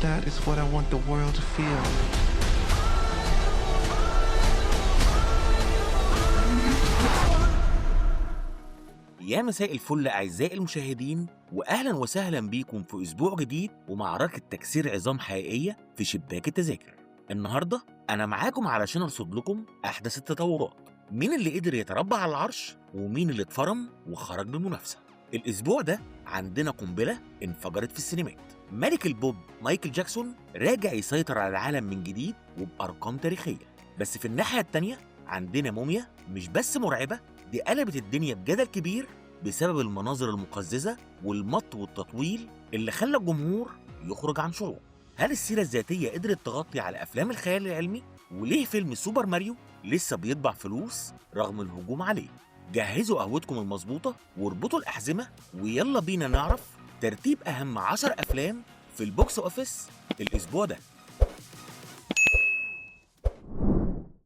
That is what I want the world to feel. يا مساء الفل أعزائي المشاهدين، وأهلا وسهلا بيكم في أسبوع جديد ومعركة تكسير عظام حقيقية في شباك التذاكر. النهاردة أنا معاكم علشان أرصد لكم أحدث التطورات، مين اللي قدر يتربع على العرش ومين اللي اتفرم وخرج من المنافسة. الأسبوع ده عندنا قنبلة انفجرت في السينمات، ملك البوب مايكل جاكسون راجع يسيطر على العالم من جديد وبأرقام تاريخية. بس في الناحية التانية عندنا موميا مش بس مرعبة، دي قلبت الدنيا بجدل كبير بسبب المناظر المقززة والمط والتطويل اللي خلى الجمهور يخرج عن شعور. هل السيرة الذاتية قدرت تغطي على أفلام الخيال العلمي؟ وليه فيلم سوبر ماريو لسه بيطبع فلوس رغم الهجوم عليه؟ جهزوا قهوتكم المظبوطة واربطوا الأحزمة ويلا بينا نعرف ترتيب أهم 10 أفلام في البوكس أوفيس الأسبوع ده.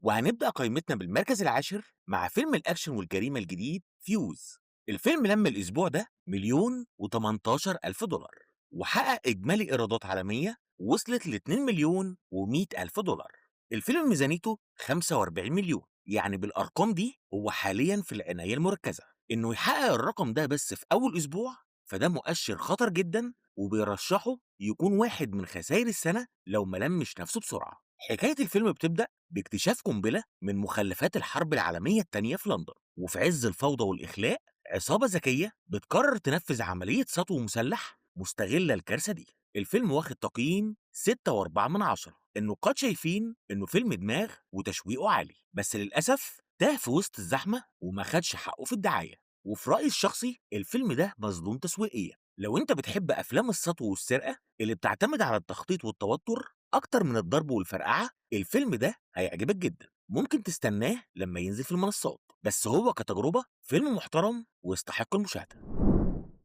وهنبدأ قائمتنا بالمركز العاشر مع فيلم الأكشن والجريمة الجديد فيوز. الفيلم لما الأسبوع ده $1,018,000 وحقق إجمالي إيرادات عالمية وصلت ل $2,100,000. الفيلم ميزانيته 45 مليون، يعني بالأرقام دي هو حاليا في العناية المركزة. إنه يحقق الرقم ده بس في أول أسبوع فده مؤشر خطر جدا، وبيرشحه يكون واحد من خسائر السنة لو ملمش نفسه بسرعة. حكاية الفيلم بتبدأ باكتشاف قنبلة من مخلفات الحرب العالمية التانية في لندن، وفي عز الفوضى والإخلاء عصابة ذكية بتقرر تنفذ عملية سطو مسلح مستغلة الكارثة دي. الفيلم واخد تقييم 6.4، النقاد شايفين إنه فيلم دماغ وتشويقه عالي، بس للأسف تاه في وسط الزحمة وما خدش حقه في الدعاية. وفي رأيي الشخصي الفيلم ده مظلوم تسويقيا. لو انت بتحب أفلام السطو والسرقة اللي بتعتمد على التخطيط والتوتر أكتر من الضرب والفرقعة، الفيلم ده هيعجبك جدا. ممكن تستناه لما ينزل في المنصات، بس هو كتجربة فيلم محترم ويستحق المشاهدة.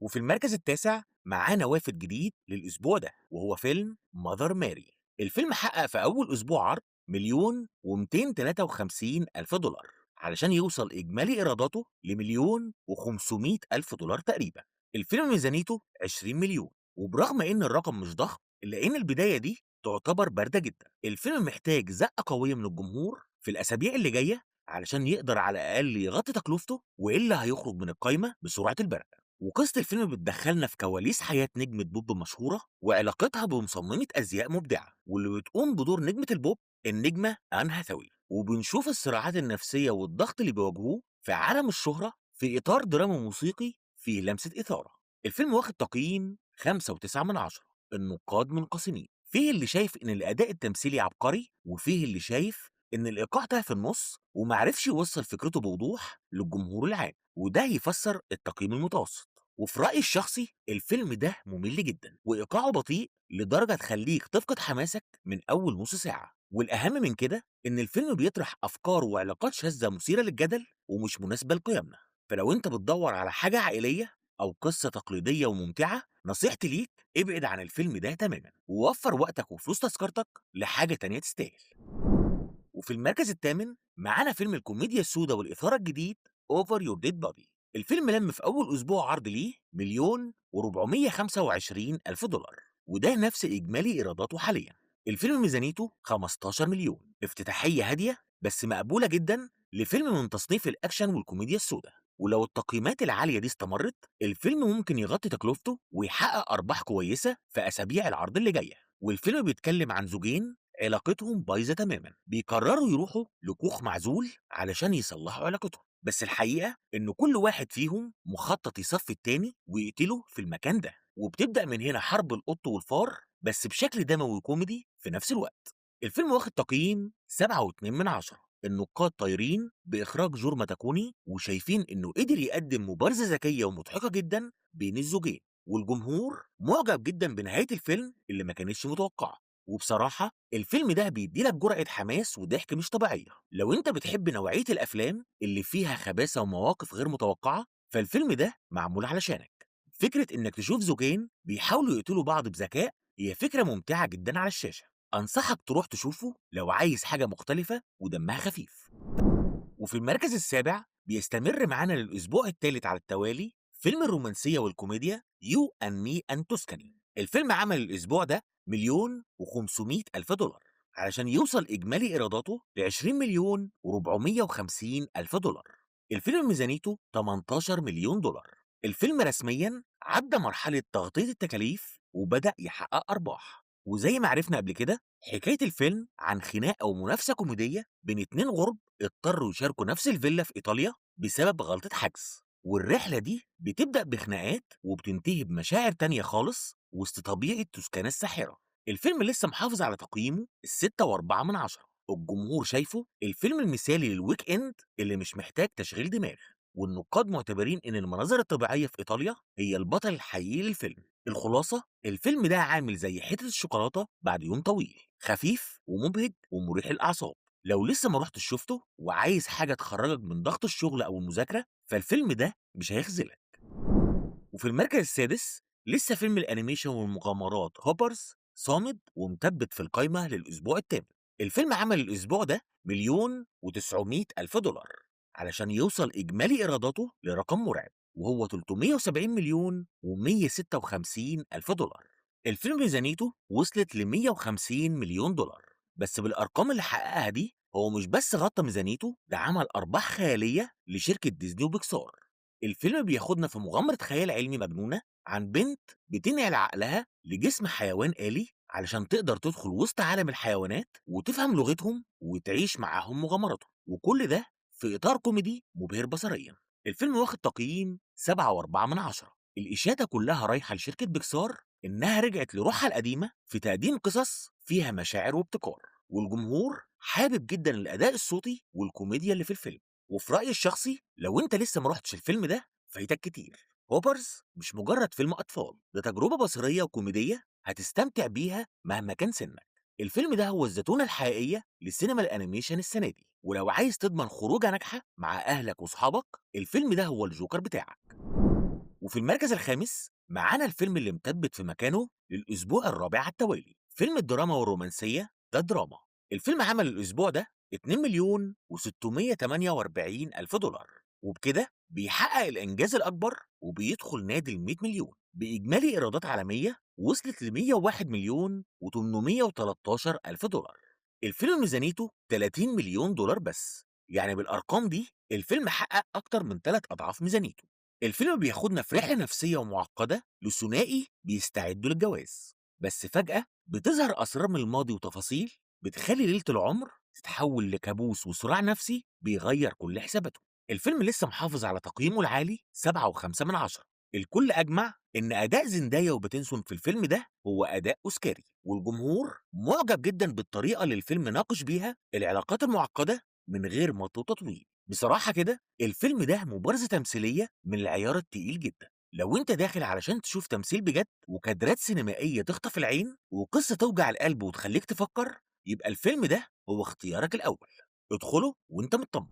وفي المركز التاسع معانا وافد جديد للأسبوع ده وهو فيلم ماذر ماري. الفيلم حقق في أول أسبوع عرض $1,253,000 علشان يوصل إجمالي إيراداته $1,500,000 تقريبا. الفيلم ميزانيته 20 مليون، وبرغم إن الرقم مش ضخم إلا إن البداية دي تعتبر باردة جدا. الفيلم محتاج زقة قوية من الجمهور في الأسابيع اللي جاية علشان يقدر على الأقل يغطي تكلفته، وإلا هيخرج من القايمة بسرعة البرق. وقصة الفيلم بتدخلنا في كواليس حياة نجمة بوب مشهورة وعلاقتها بمصممة أزياء مبدعة، واللي بتقوم بدور نجمة البوب النجمة آن هاثاوي. وبنشوف الصراعات النفسية والضغط اللي بيواجهوه في عالم الشهرة في إطار دراما موسيقي فيه لمسة إثارة. الفيلم واخد تقييم 5.9، النقاد منقسمين، فيه اللي شايف إن الأداء التمثيلي عبقري، وفيه اللي شايف إن الإيقاع تاه في النص ومعرفش يوصل فكرته بوضوح للجمهور العام، وده يفسر التقييم المتوسط. وفي رأيي الشخصي الفيلم ده ممل جدا وإيقاعه بطيء لدرجة تخليك تفقد حماسك من أول نص ساعة. والأهم من كده إن الفيلم بيطرح أفكار وعلاقات شاذة مثيرة للجدل ومش مناسبة لقيمنا. فلو أنت بتدور على حاجة عائلية أو قصة تقليدية وممتعة، نصيحتي ليك ابعد عن الفيلم ده تماما ووفر وقتك وفلوس تذكرتك لحاجة تانية تستاهل. وفي المركز الثامن معانا فيلم الكوميديا السوداء والإثارة الجديد Over Your Dead Body. الفيلم لم في أول أسبوع عرض ليه $1,425,000 وده نفس إجمالي إيراداته حاليا. الفيلم ميزانيته 15 مليون، افتتاحية هادية بس مقبولة جدا لفيلم من تصنيف الأكشن والكوميديا السوداء. ولو التقييمات العالية دي استمرت الفيلم ممكن يغطي تكلفته ويحقق أرباح كويسة في أسابيع العرض اللي جاية. والفيلم بيتكلم عن زوجين علاقتهم بايظة تماما بيقرروا يروحوا لكوخ معزول علشان يصلحوا علاقتهم، بس الحقيقة إن كل واحد فيهم مخطط يصفي التاني ويقتله في المكان ده. وبتبدأ من هنا حرب القط والفار بس بشكل دموي وكوميدي في نفس الوقت. الفيلم واخد تقييم 7.2، النقاد طايرين بإخراج جورما تاكوني وشايفين إنه قدر يقدم مبارزة ذكية ومضحكة جدا بين الزوجين، والجمهور معجب جدا بنهاية الفيلم اللي ما كانتش متوقعة. وبصراحة الفيلم ده بيديلك جرعة حماس وضحك مش طبيعية. لو انت بتحب نوعية الأفلام اللي فيها خباثة ومواقف غير متوقعة فالفيلم ده معمول علشانك. فكرة انك تشوف زوجين بيحاولوا يقتلوا بعض بذكاء هي فكرة ممتعة جدا على الشاشة، أنصحك تروح تشوفه لو عايز حاجة مختلفة ودمها خفيف. وفي المركز السابع بيستمر معانا للأسبوع الثالث على التوالي فيلم الرومانسية والكوميديا You and Me and Tuscany. الفيلم عمل الأسبوع ده مليون و500 ألف دولار علشان يوصل إجمالي إيراداته ل 20 مليون و450 ألف دولار. الفيلم ميزانيته 18 مليون دولار. الفيلم رسميا عدى مرحلة تغطية التكاليف وبدأ يحقق أرباح. وزي ما عرفنا قبل كده، حكاية الفيلم عن خناق أو منافسة كوميدية بين اتنين غرب اضطروا يشاركوا نفس الفيلا في إيطاليا بسبب غلطة حجز. والرحلة دي بتبدأ بخناقات وبتنتهي بمشاعر تانية خالص وسط طبيعة توسكانا الساحرة. الفيلم لسه محافظ على تقييمه 6.4 من 10. الجمهور شايفه الفيلم المثالي للويك إند اللي مش محتاج تشغيل دماغ. والنقاد معتبرين إن المناظر الطبيعية في إيطاليا هي البطل الحقيقي للفيلم. الخلاصة، الفيلم ده عامل زي حتة الشوكولاتة بعد يوم طويل، خفيف ومبهج ومريح للأعصاب. لو لسه ما رحتش شفته وعايز حاجة تخرجك من ضغط الشغل أو المذاكرة، فالفيلم ده مش هيخذلك. وفي المركز السادس لسه فيلم الأنيميشن والمغامرات هوبرز صامد ومثبت في القايمة للأسبوع الثامن. الفيلم عمل الأسبوع ده مليون و900 ألف دولار علشان يوصل إجمالي إيراداته لرقم مرعب، وهو 370 مليون و156 ألف دولار. الفيلم ميزانيته وصلت ل 150 مليون دولار. بس بالأرقام اللي حققها دي، هو مش بس غطى ميزانيته، ده عمل أرباح خيالية لشركة ديزني وبيكسار. الفيلم بياخدنا في مغامرة خيال علمي مجنونة عن بنت بتنقل عقلها لجسم حيوان آلي علشان تقدر تدخل وسط عالم الحيوانات وتفهم لغتهم وتعيش معاهم مغامراتهم، وكل ده في إطار كوميدي مبهر بصريا. الفيلم واخد تقييم 7.4 من 10. الإشادة كلها رايحة لشركة بيكسار إنها رجعت لروحها القديمة في تقديم قصص فيها مشاعر وابتكار، والجمهور حابب جدا الأداء الصوتي والكوميديا اللي في الفيلم. وفي رأيي الشخصي، لو انت لسه ما رحتش الفيلم ده فايتك كتير. هوبرز مش مجرد فيلم أطفال، ده تجربة بصرية وكوميدية هتستمتع بيها مهما كان سنك. الفيلم ده هو الزتونة الحقيقية للسينما الأنيميشن السنة دي، ولو عايز تضمن خروجة ناجحة مع أهلك وصحابك، الفيلم ده هو الجوكر بتاعك. وفي المركز الخامس معانا الفيلم اللي مثبت في مكانه للأسبوع الرابع على التوالي، فيلم الدراما والرومانسية ده دراما. الفيلم عمل الأسبوع ده 2 مليون و648 ألف دولار، وبكده بيحقق الإنجاز الأكبر وبيدخل نادي ال 100 مليون بإجمالي إيرادات عالمية وصلت ل 101 مليون و813 ألف دولار. الفيلم ميزانيته 30 مليون دولار بس، يعني بالأرقام دي الفيلم حقق أكتر من 3 أضعاف ميزانيته. الفيلم بياخدنا في رحلة نفسية ومعقدة لثنائي بيستعدوا للجواز، بس فجأة بتظهر أسرار من الماضي وتفاصيل بتخلي ليلة العمر تتحول لكابوس وصراع نفسي بيغير كل حساباته. الفيلم لسه محافظ على تقييمه العالي 7.5 من 10. الكل أجمع إن أداء زندايا وباتنسون في الفيلم ده هو أداء أوسكاري، والجمهور معجب جدا بالطريقة اللي الفيلم ناقش بيها العلاقات المعقدة من غير مط وتطويل. بصراحة كده الفيلم ده مبارزة تمثيلية من العيار التقيل جدا. لو انت داخل علشان تشوف تمثيل بجد وكادرات سينمائية تخطف العين وقصة توجع القلب وتخليك تفكر، يبقى الفيلم ده هو اختيارك الأول. ادخله وانت مطمن.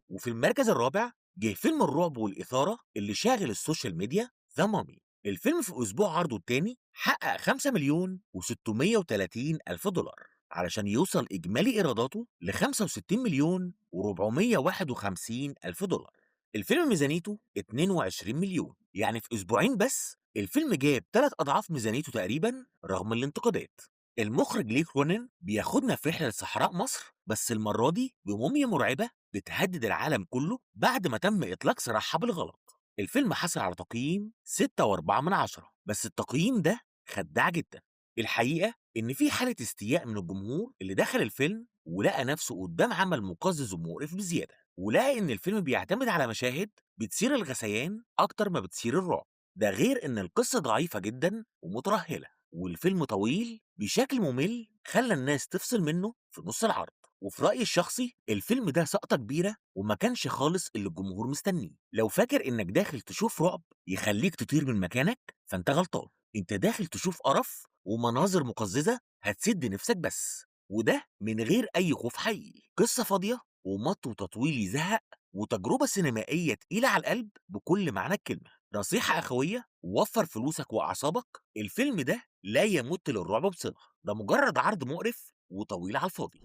وفي المركز الرابع جه فيلم الرعب والإثارة اللي شاغل السوشيال ميديا، ذا مامي. الفيلم في أسبوع عرضه التاني حقق 5 مليون و630 ألف دولار علشان يوصل إجمالي إيراداته ل 65 مليون و451 ألف دولار. الفيلم ميزانيته 22 مليون، يعني في أسبوعين بس الفيلم جاب 3 أضعاف ميزانيته تقريبا رغم الانتقادات. المخرج ليه كرونين بياخدنا في رحلة لصحراء مصر، بس المرة دي بموميا مرعبة بتهدد العالم كله بعد ما تم إطلاق سراحها بالغلط. الفيلم حصل على تقييم 6.4 من 10، بس التقييم ده خداع جدا. الحقيقة إن في حالة استياء من الجمهور اللي دخل الفيلم ولقى نفسه قدام عمل مقزز ومقرف بزيادة، ولقى إن الفيلم بيعتمد على مشاهد بتثير الغثيان أكتر ما بتثير الرعب. ده غير إن القصة ضعيفة جدا ومترهلة، والفيلم طويل بشكل ممل خلى الناس تفصل منه في نص العرض. وفي رأيي الشخصي الفيلم ده سقطة كبيرة وما كانش خالص اللي الجمهور مستنيه. لو فاكر إنك داخل تشوف رعب يخليك تطير من مكانك فأنت غلطان. أنت داخل تشوف قرف ومناظر مقززة هتسد نفسك بس، وده من غير أي خوف حقيقي. قصة فاضية ومط وتطويل يزهق وتجربة سينمائية تقيلة على القلب بكل معنى الكلمة. نصيحة أخوية، وفر فلوسك وأعصابك. الفيلم ده لا يمت للرعب بصلة، ده مجرد عرض مقرف وطويل على الفاضي.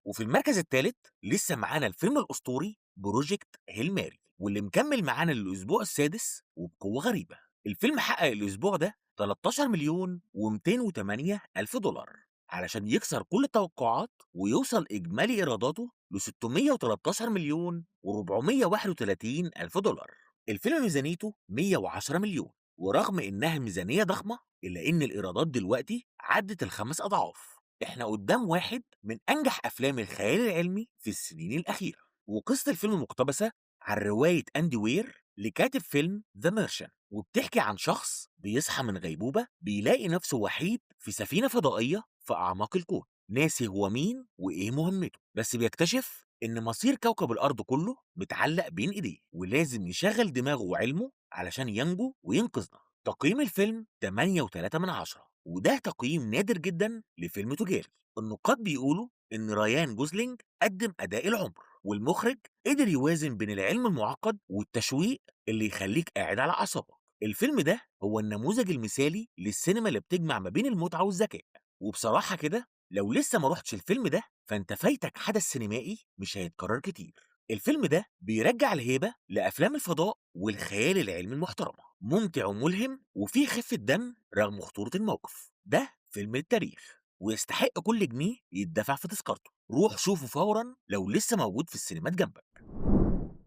وفي المركز الثالث لسه معانا الفيلم الأسطوري بروجكت هيل ماري، واللي مكمل معانا للأسبوع السادس وبقوة غريبة. الفيلم حقق الأسبوع ده 13 مليون و208 ألف دولار علشان يكسر كل التوقعات ويوصل إجمالي إيراداته ل 613 مليون و431 ألف دولار. الفيلم ميزانيته 110 مليون، ورغم إنها ميزانية ضخمة إلا إن الإيرادات دلوقتي عدت ال5 أضعاف. إحنا قدام واحد من أنجح أفلام الخيال العلمي في السنين الأخيرة. وقصة الفيلم مقتبسة عن رواية أندي وير لكاتب فيلم ذا ميرشن، وبتحكي عن شخص بيصحى من غيبوبة بيلاقي نفسه وحيد في سفينة فضائية في أعماق الكون، ناسي هو مين وإيه مهمته، بس بيكتشف إن مصير كوكب الأرض كله متعلق بين إيديه، ولازم يشغل دماغه وعلمه علشان ينجو وينقذنا. تقييم الفيلم 8.3، وده تقييم نادر جدا لفيلم تجاري. النقاد بيقولوا إن ريان جوزلينج قدم أداء العمر، والمخرج قدر يوازن بين العلم المعقد والتشويق اللي يخليك قاعد على أعصابك. الفيلم ده هو النموذج المثالي للسينما اللي بتجمع ما بين المتعة والذكاء، وبصراحة كده لو لسه ما رحتش الفيلم ده فانت فايتك حدث سينمائي مش هيتكرر كتير. الفيلم ده بيرجع الهيبة لأفلام الفضاء والخيال العلمي المحترمة، ممتع وملهم وفيه خفة دم رغم خطورة الموقف. ده فيلم التاريخ ويستحق كل جنيه يدفع في تذكرته. روح شوفه فورا لو لسه موجود في السينمات جنبك.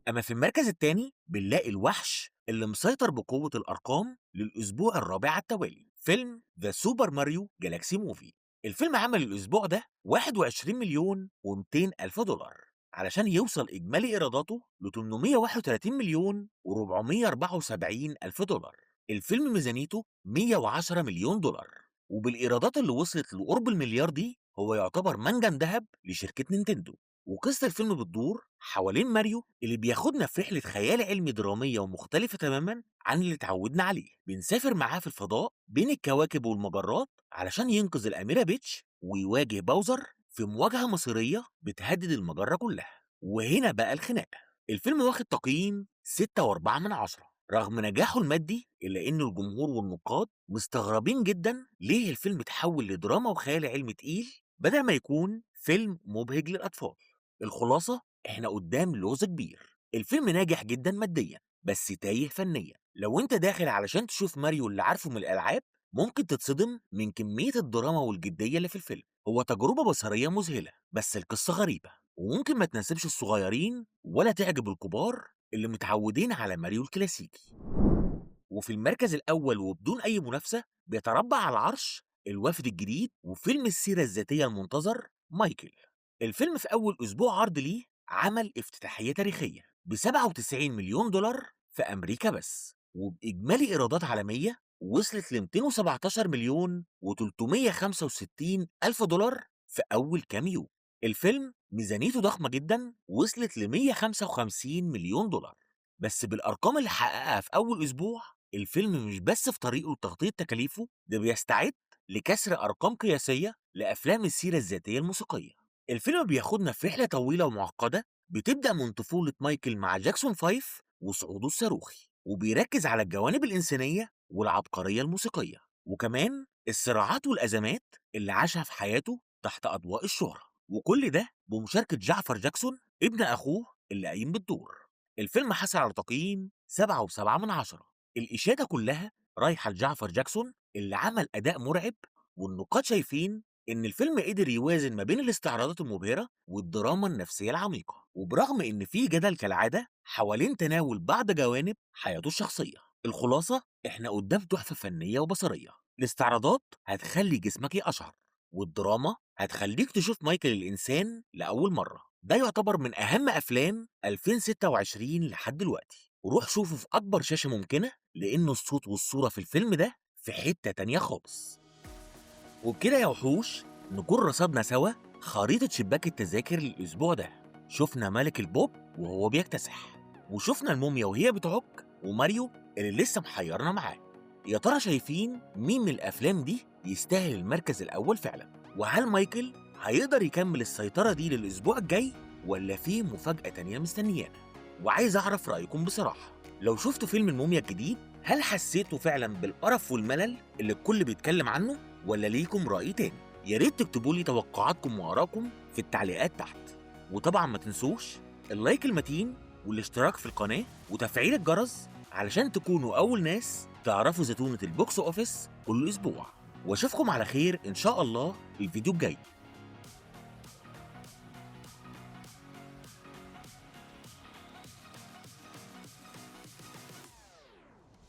أما في المركز الثاني بنلاقي الوحش اللي مسيطر بقوة الأرقام للأسبوع الرابع على التوالي، فيلم ذا سوبر ماريو جالاكسي موفي. الفيلم عمل الأسبوع ده 21 مليون و200 ألف دولار علشان يوصل إجمالي إيراداته ل 831 مليون و474 ألف دولار. الفيلم ميزانيته 110 مليون دولار، وبالإيرادات اللي وصلت لقرب المليار دي هو يعتبر منجم ذهب لشركة نينتندو. وقصة الفيلم بتدور حوالين ماريو اللي بياخدنا في رحلة خيال علمي درامية ومختلفة تماما عن اللي اتعودنا عليه. بنسافر معاه في الفضاء بين الكواكب والمجرات علشان ينقذ الأميرة بيتش ويواجه باوزر في مواجهة مصيرية بتهدد المجرة كلها. وهنا بقى الخناقة. الفيلم واخد تقييم 6.4 رغم نجاحه المادي، إلا إن الجمهور والنقاد مستغربين جدا ليه الفيلم اتحول لدراما وخيال علمي تقيل بدل ما يكون فيلم مبهج للأطفال. الخلاصة إحنا قدام لغز كبير. الفيلم ناجح جدا ماديا بس تايه فنيا. لو أنت داخل علشان تشوف ماريو اللي عارفه من الألعاب ممكن تتصدم من كمية الدراما والجدية اللي في الفيلم. هو تجربة بصرية مذهلة بس القصة غريبة وممكن ما تناسبش الصغيرين ولا تعجب الكبار اللي متعودين على ماريو الكلاسيكي. وفي المركز الأول وبدون أي منافسة بيتربع على العرش الوافد الجديد وفيلم السيرة الذاتية المنتظر مايكل. الفيلم في أول أسبوع عرض ليه عمل افتتاحية تاريخية ب 97 مليون دولار في أمريكا بس، وبإجمالي إيرادات عالمية وصلت ل 217 مليون و365 ألف دولار في أول كام يوم. الفيلم ميزانيته ضخمة جدا وصلت ل 155 مليون دولار، بس بالأرقام اللي حققها في أول أسبوع الفيلم مش بس في طريقه لتغطية تكاليفه، ده بيستعد لكسر أرقام قياسية لأفلام السيرة الذاتية الموسيقية. الفيلم بياخدنا في رحلة طويلة ومعقدة بتبدأ من طفولة مايكل مع جاكسون 5 وصعوده الصاروخي، وبيركز على الجوانب الإنسانية والعبقرية الموسيقية وكمان الصراعات والأزمات اللي عاشها في حياته تحت أضواء الشهرة، وكل ده بمشاركة جعفر جاكسون ابن أخوه اللي قايم بالدور. الفيلم حصل على تقييم 7.7. الإشادة كلها رايحة لجعفر جاكسون اللي عمل أداء مرعب، والنقاد شايفين إن الفيلم قدر يوازن ما بين الاستعراضات المبهرة والدراما النفسية العميقة، وبرغم إن فيه جدل كالعادة حوالين تناول بعض جوانب حياته الشخصية. الخلاصة إحنا قدام تحفة فنية وبصرية. الاستعراضات هتخلي جسمك يقشعر، والدراما هتخليك تشوف مايكل الإنسان لأول مرة. ده يعتبر من أهم أفلام 2026 لحد دلوقتي، وروح شوفه في أكبر شاشة ممكنة لأن الصوت والصورة في الفيلم ده في حتة تانية خالص. وبكده يا وحوش نكون رصدنا سوا خريطة شباك التذاكر للأسبوع ده. شفنا ملك البوب وهو بيكتسح، وشفنا الموميا وهي بتعك، وماريو اللي لسه محيرنا معاه. يا ترى شايفين مين من الأفلام دي يستاهل المركز الأول فعلا؟ وهل مايكل هيقدر يكمل السيطرة دي للأسبوع الجاي ولا في مفاجأة تانية مستنيانا؟ وعايز أعرف رأيكم بصراحة. لو شفتوا فيلم الموميا الجديد هل حسيتوا فعلا بالقرف والملل اللي الكل بيتكلم عنه ولا ليكم رأي تاني؟ يا ريت تكتبوا لي توقعاتكم وآراءكم في التعليقات تحت، وطبعا ما تنسوش اللايك المتين والاشتراك في القناة وتفعيل الجرس علشان تكونوا أول ناس تعرفوا زتونة البوكس أوفيس كل أسبوع. وأشوفكم على خير إن شاء الله الفيديو الجاي.